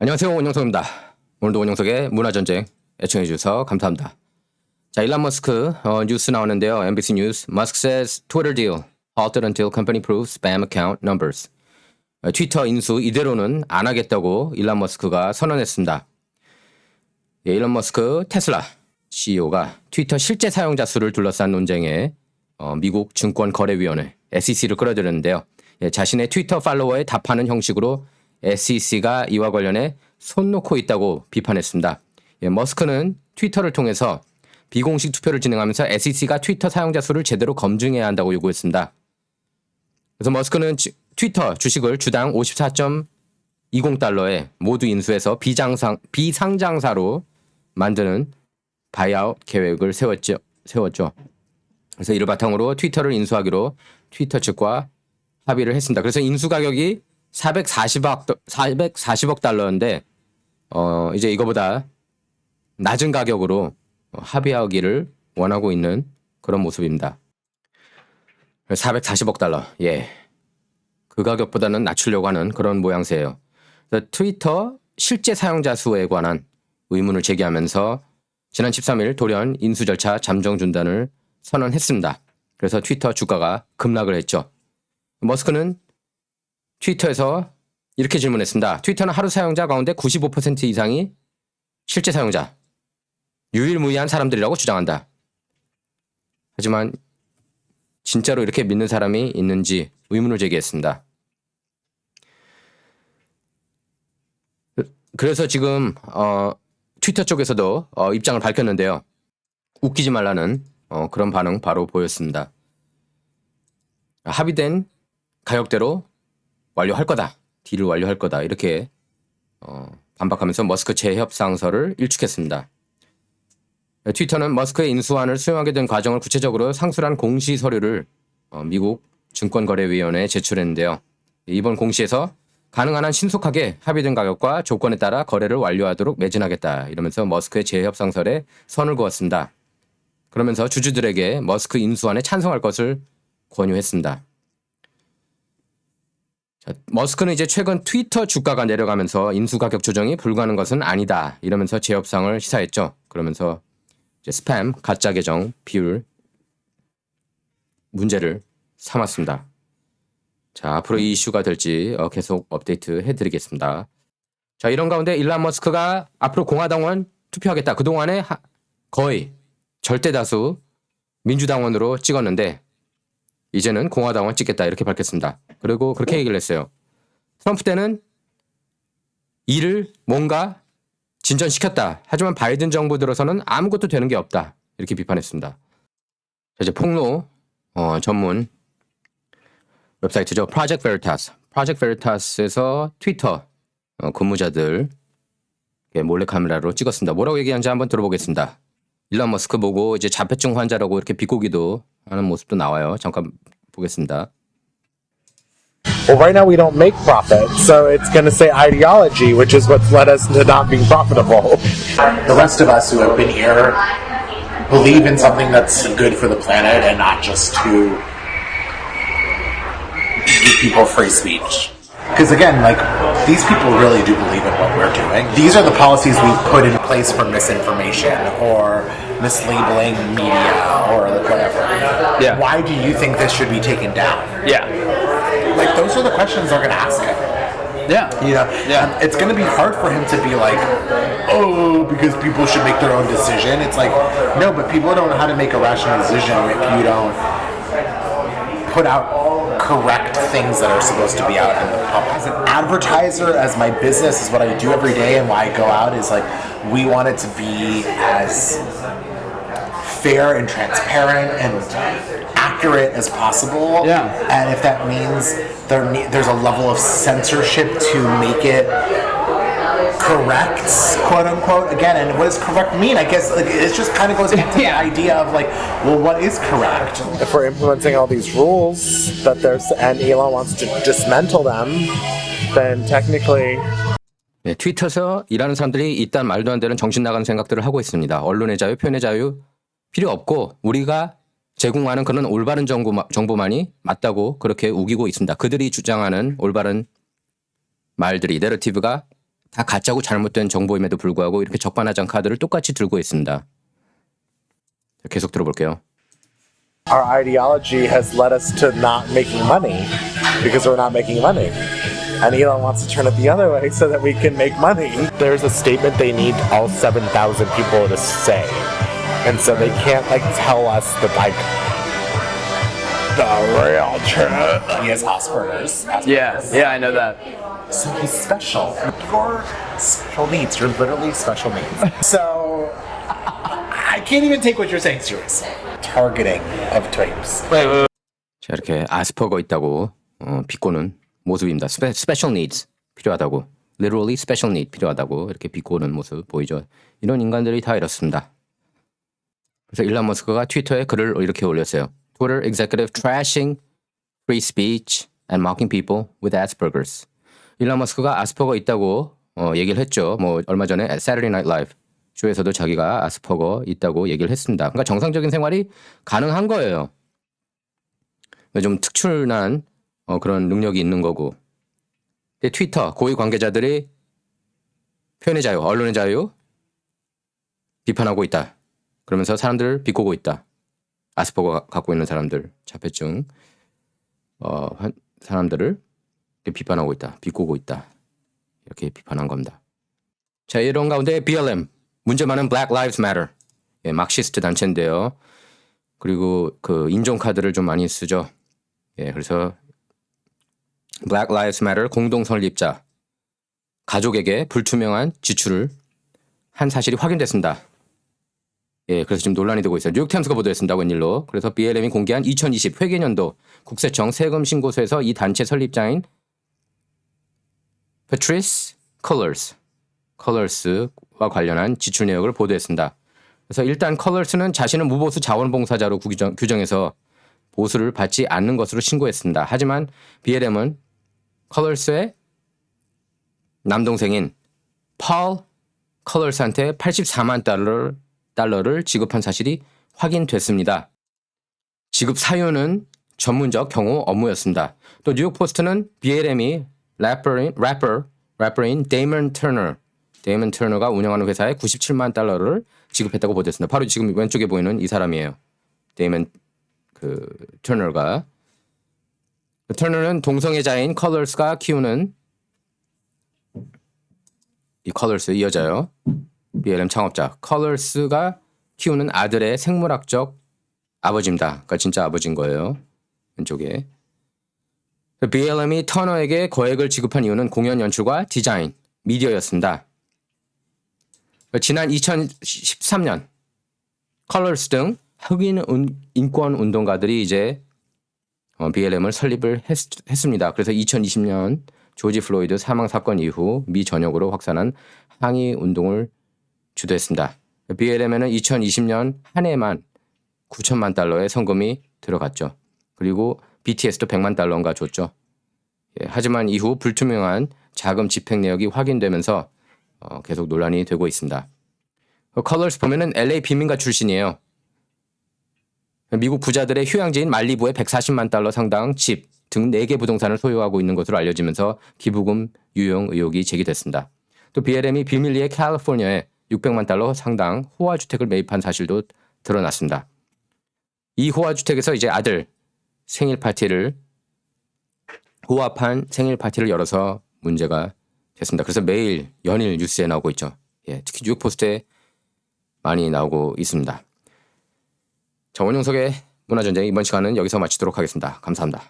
안녕하세요, 원영석입니다. 오늘도 원영석의 문화전쟁 애청해주셔서 감사합니다. 자, 일론 머스크 뉴스 나오는데요. MBC 뉴스. Musk says Twitter deal halted until company proves spam account numbers. 트위터 인수 이대로는 안 하겠다고 일론 머스크가 선언했습니다. 예, 일론 머스크 테슬라 CEO가 트위터 실제 사용자 수를 둘러싼 논쟁에 미국 증권거래위원회 SEC를 끌어들였는데요. 예, 자신의 트위터 팔로워에 답하는 형식으로 SEC가 이와 관련해 손 놓고 있다고 비판했습니다. 예, 머스크는 트위터를 통해서 비공식 투표를 진행하면서 SEC가 트위터 사용자 수를 제대로 검증해야 한다고 요구했습니다. 그래서 머스크는 트위터 주식을 주당 54.20달러에 모두 인수해서 비상장사로 만드는 바이아웃 계획을 세웠죠. 그래서 이를 바탕으로 트위터를 인수하기로 트위터 측과 합의를 했습니다. 그래서 인수 가격이 440억 달러인데 이제 이거보다 낮은 가격으로 합의하기를 원하고 있는 그런 모습입니다. 440억 달러. 예. 그 가격보다는 낮추려고 하는 그런 모양새예요. 트위터 실제 사용자 수에 관한 의문을 제기하면서 지난 13일 돌연 인수 절차 잠정 중단을 선언했습니다. 그래서 트위터 주가가 급락을 했죠. 머스크는 트위터에서 이렇게 질문했습니다. 트위터는 하루 사용자 가운데 95% 이상이 실제 사용자, 유일무이한 사람들이라고 주장한다. 하지만 진짜로 이렇게 믿는 사람이 있는지 의문을 제기했습니다. 그래서 지금 트위터 쪽에서도 입장을 밝혔는데요. 웃기지 말라는 그런 반응 바로 보였습니다. 합의된 가격대로 완료할 거다. 딜을 완료할 거다. 이렇게 반박하면서 머스크 재협상서를 일축했습니다. 트위터는 머스크의 인수안을 수용하게 된 과정을 구체적으로 상술한 공시 서류를 미국 증권거래위원회에 제출했는데요. 이번 공시에서 가능한 한 신속하게 합의된 가격과 조건에 따라 거래를 완료하도록 매진하겠다. 이러면서 머스크의 재협상설에 선을 그었습니다. 그러면서 주주들에게 머스크 인수안에 찬성할 것을 권유했습니다. 자, 머스크는 이제 최근 트위터 주가가 내려가면서 인수 가격 조정이 불가능한 것은 아니다. 이러면서 재협상을 시사했죠. 그러면서 이제 스팸, 가짜 계정 비율 문제를 삼았습니다. 자, 앞으로 이 이슈가 될지 계속 업데이트 해드리겠습니다. 자, 이런 가운데 일론 머스크가 앞으로 공화당원 투표하겠다. 그동안에 거의 절대 다수 민주당원으로 찍었는데 이제는 공화당원 찍겠다 이렇게 밝혔습니다. 그리고 그렇게 얘기를 했어요. 트럼프 때는 일을 뭔가 진전시켰다. 하지만 바이든 정부 들어서는 아무것도 되는 게 없다. 이렇게 비판했습니다. 자, 이제 폭로 전문 웹사이트죠. Project Veritas. Project Veritas에서 트위터 근무자들 몰래카메라로 찍었습니다. 뭐라고 얘기하는지 한번 들어보겠습니다. 일론 머스크 보고 이제 자폐증 환자라고 이렇게 비꼬기도 하는 모습도 나와요. 잠깐 보겠습니다. Well, right now we don't make profit, so it's going to say ideology, which is what's led us to not being profitable. The rest of us who have been here believe in something that's good for the planet and not just to give people free speech. Because again, like, these people really do believe in what we're doing. These are the policies we've put in place for misinformation or mislabeling media or whatever. Yeah. Why do you think this should be taken down? Yeah. Like, those are the questions they're going to ask him. Yeah. You know, Yeah. it's going to be hard for him to be like, oh, because people should make their own decision. It's like, no, but people don't know how to make a rational decision if you don't put out correct things that are supposed to be out in the public. As an advertiser, as my business is what I do every day and why I go out is like, we want it to be as fair and transparent and accurate as possible. Yeah. And if that means there's a level of censorship to make it correct, quote unquote, again, and what does correct mean? I guess like it just kind of goes back to the idea of like, well, what is correct? If we're implementing all these rules that and Elon wants to dismantle them, then technically. 네, 트위터에서 일하는 사람들이 이딴 말도 안 되는 정신 나간 생각들을 하고 있습니다. 언론의 자유, 표현의 자유 필요 없고 우리가 제공하는 그런 올바른 정보만이 맞다고 그렇게 우기고 있습니다. 그들이 주장하는 올바른 말들이, 내러티브가 다 가짜고 잘못된 정보임에도 불구하고 이렇게 적반하장 카드를 똑같이 들고 있습니다. 계속 들어볼게요. Our ideology has led us to not making money because we're not making money. And Elon wants to turn it the other way so that we can make money. There's a statement they need all 7,000 people to say. And so they can't like tell us that like the real truth. He has Asperger's. Yeah, I know that. So he's special. You're special needs. You're literally special needs. So I can't even take what you're saying seriously. Targeting of types. 자, 이렇게 아스퍼거 있다고 비꼬는 모습입니다. Special needs 필요하다고, literally special need 필요하다고 이렇게 비꼬는 모습 보이죠. 이런 인간들이 다 이렇습니다. 그래서 일론 머스크가 트위터에 글을 이렇게 올렸어요. Twitter executive trashing free speech and mocking people with Asperger's. 일론 머스크가 아스퍼거 있다고 얘기를 했죠. 뭐 얼마 전에 Saturday Night Live 쇼에서도 자기가 아스퍼거 있다고 얘기를 했습니다. 그러니까 정상적인 생활이 가능한 거예요. 좀 특출난 그런 능력이 있는 거고. 근데 트위터 고위 관계자들이 표현의 자유, 언론의 자유 비판하고 있다. 그러면서 사람들을 비꼬고 있다. 아스퍼거 갖고 있는 사람들, 자폐증 사람들을 비판하고 있다. 비꼬고 있다. 이렇게 비판한 겁니다. 자, 이런 가운데 BLM, 문제 많은 Black Lives Matter, 예, 막시스트 단체인데요. 그리고 그 인종 카드를 좀 많이 쓰죠. 예, 그래서 Black Lives Matter 공동 설립자 가족에게 불투명한 지출을 한 사실이 확인됐습니다. 예, 그래서 지금 논란이 되고 있어요. 뉴욕타임스가 보도했습니다. 웬일로. 그래서 BLM이 공개한 2020 회계년도 국세청 세금 신고서에서 이 단체 설립자인 Patrice Cullers와 관련한 지출 내역을 보도했습니다. 그래서 일단 컬러스는 자신은 무보수 자원봉사자로 규정해서 보수를 받지 않는 것으로 신고했습니다. 하지만 BLM은 컬러스의 남동생인 펄 컬러스한테 84만 달러를 지급한 사실이 확인됐습니다. 지급 사유는 전문적 경호 업무였습니다. 또 뉴욕 포스트는 BLM이 래퍼인 데이먼 터너가 운영하는 회사에 97만 달러를 지급했다고 보도했습니다. 바로 지금 왼쪽에 보이는 이 사람이에요. 데이먼 터너가. 터너는 동성애자인 컬러스가 키우는 이 컬러스 이 여자요. BLM 창업자 컬러스가 키우는 아들의 생물학적 아버지입니다. 그러니까 진짜 아버지인 거예요. 왼쪽에. BLM이 터너에게 거액을 지급한 이유는 공연 연출과 디자인, 미디어였습니다. 지난 2013년 컬러스 등 흑인 인권 운동가들이 이제 BLM을 설립을 했습니다. 그래서 2020년 조지 플로이드 사망 사건 이후 미 전역으로 확산한 항의 운동을 주도했습니다. BLM에는 2020년 한 해만 9천만 달러의 성금이 들어갔죠. 그리고 BTS도 100만 달러인가 줬죠. 예, 하지만 이후 불투명한 자금 집행 내역이 확인되면서 계속 논란이 되고 있습니다. 컬러스 보면은 LA 빈민가 출신이에요. 미국 부자들의 휴양지인 말리부에 140만 달러 상당 집 등 4개 부동산을 소유하고 있는 것으로 알려지면서 기부금 유용 의혹이 제기됐습니다. 또 BLM이 비밀리에 캘리포니아에 600만 달러 상당 호화주택을 매입한 사실도 드러났습니다. 이 호화주택에서 이제 아들 호합한 생일 파티를 열어서 문제가 됐습니다. 그래서 매일 연일 뉴스에 나오고 있죠. 예, 특히 뉴욕 포스트에 많이 나오고 있습니다. 자, 원용석의 문화전쟁 이번 시간은 여기서 마치도록 하겠습니다. 감사합니다.